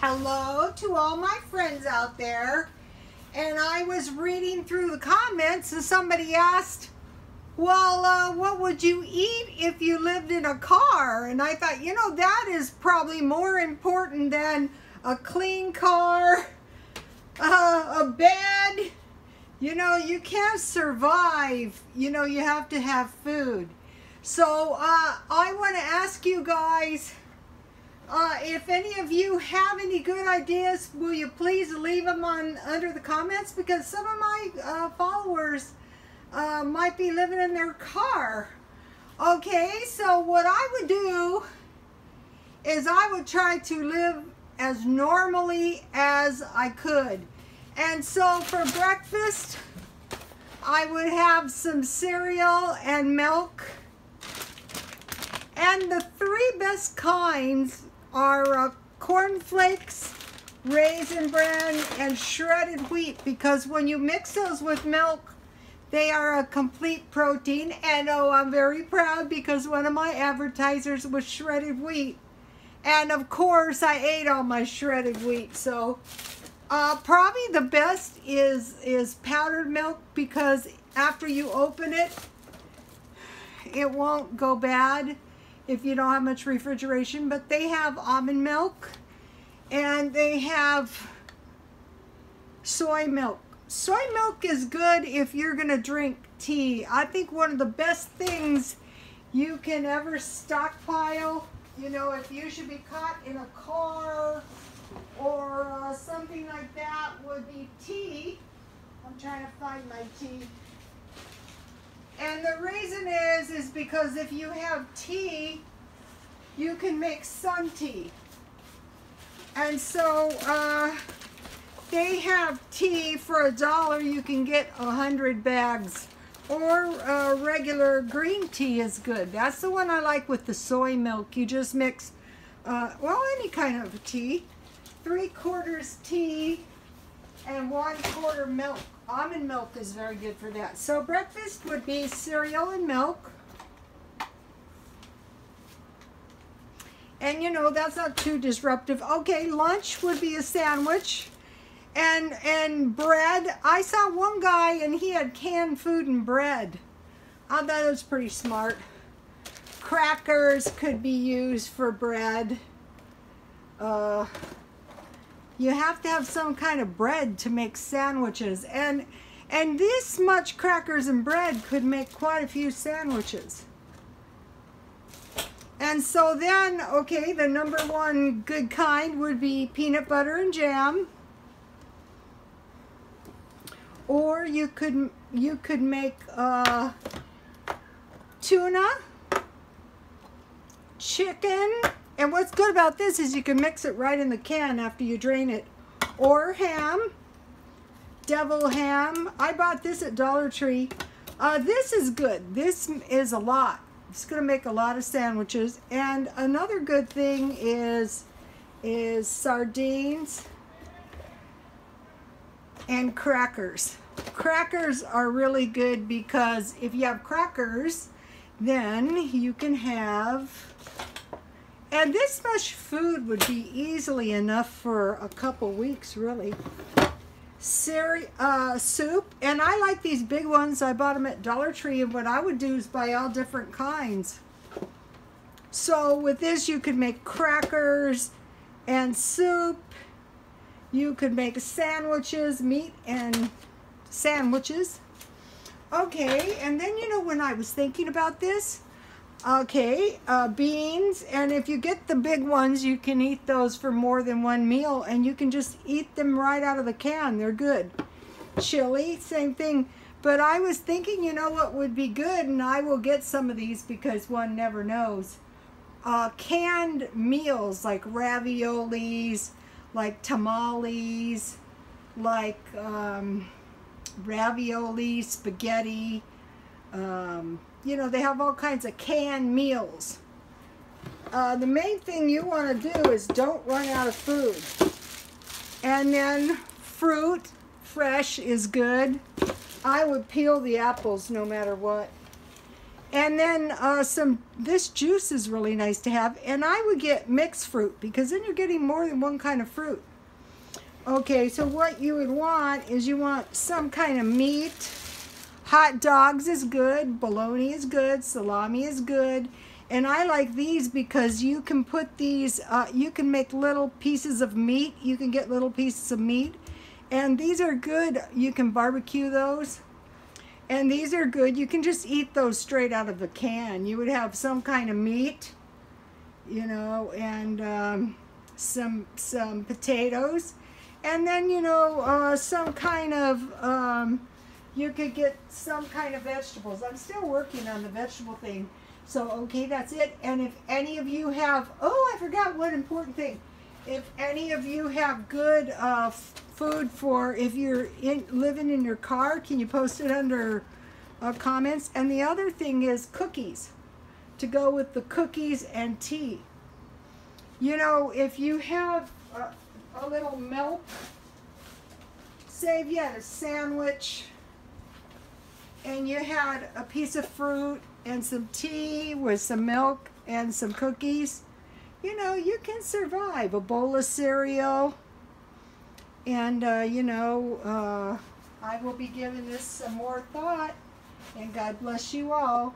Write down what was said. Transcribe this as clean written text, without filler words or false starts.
Hello to all my friends out there. And I was reading through the comments and somebody asked, well, what would you eat if you lived in a car? And I thought, that is probably more important than a clean car, a bed. You can't survive. You have to have food. So I want to ask you guys, if any of you have any good ideas, will you please leave them under the comments, because some of my followers might be living in their car. Okay, so what I would do is I would try to live as normally as I could. And so for breakfast, I would have some cereal and milk. And the three best kinds are Corn Flakes, Raisin Bran, and shredded wheat, because when you mix those with milk, they are a complete protein. And oh, I'm very proud because one of my advertisers was shredded wheat. And of course, I ate all my shredded wheat. So probably the best is powdered milk, because after you open it, it won't go bad if you don't have much refrigeration. But they have almond milk and they have soy milk. Soy milk is good if you're gonna drink tea. I think one of the best things you can ever stockpile, if you should be caught in a car or something like that, would be tea. I'm trying to find my tea. And the reason is because if you have tea, you can make sun tea. And so they have tea for $1. You can get 100 bags. Or regular green tea is good. That's the one I like with the soy milk. You just mix, any kind of tea. 3/4 tea and 1/4 milk. Almond milk is very good for that. So breakfast would be cereal and milk. And that's not too disruptive. Okay, lunch would be a sandwich and bread. I saw one guy and he had canned food and bread. I thought it was pretty smart. Crackers could be used for bread. You have to have some kind of bread to make sandwiches, and this much crackers and bread could make quite a few sandwiches. And so then, okay, the number one good kind would be peanut butter and jam. Or you could make tuna, chicken. And what's good about this is you can mix it right in the can after you drain it. Or ham, devil ham. I bought this at Dollar Tree. This is good. This is a lot. It's going to make a lot of sandwiches. And another good thing is sardines and crackers. Crackers are really good because if you have crackers, then you can have... And this much food would be easily enough for a couple weeks, really. Soup, and I like these big ones. I bought them at Dollar Tree, and what I would do is buy all different kinds. So with this, you could make crackers and soup. You could make sandwiches, meat and sandwiches. Okay, and then when I was thinking about this, okay, beans, and if you get the big ones, you can eat those for more than one meal, and you can just eat them right out of the can. They're good. Chili, same thing. But I was thinking, what would be good, and I will get some of these because one never knows. Canned meals like raviolis, like tamales, like ravioli, spaghetti, they have all kinds of canned meals. The main thing you want to do is don't run out of food. And then fruit, fresh is good. I would peel the apples no matter what. And then this juice is really nice to have. And I would get mixed fruit because then you're getting more than one kind of fruit. Okay, so what you would want is you want some kind of meat. Hot dogs is good, bologna is good, salami is good. And I like these because you can put these, you can make little pieces of meat. You can get little pieces of meat. And these are good. You can barbecue those. And these are good. You can just eat those straight out of the can. You would have some kind of meat, you know, and some potatoes. And then, you know, some kind of, you could get some kind of vegetables. I'm still working on the vegetable thing. So, okay, that's it. And if any of you have, oh, I forgot one important thing. If any of you have good food for if you're living in your car, can you post it under comments? And the other thing is cookies to go with the cookies and tea. You know, if you have a little milk, say if you had a sandwich and you had a piece of fruit and some tea with some milk and some cookies, you know, you can survive. A bowl of cereal. And, you know, I will be giving this some more thought. And God bless you all.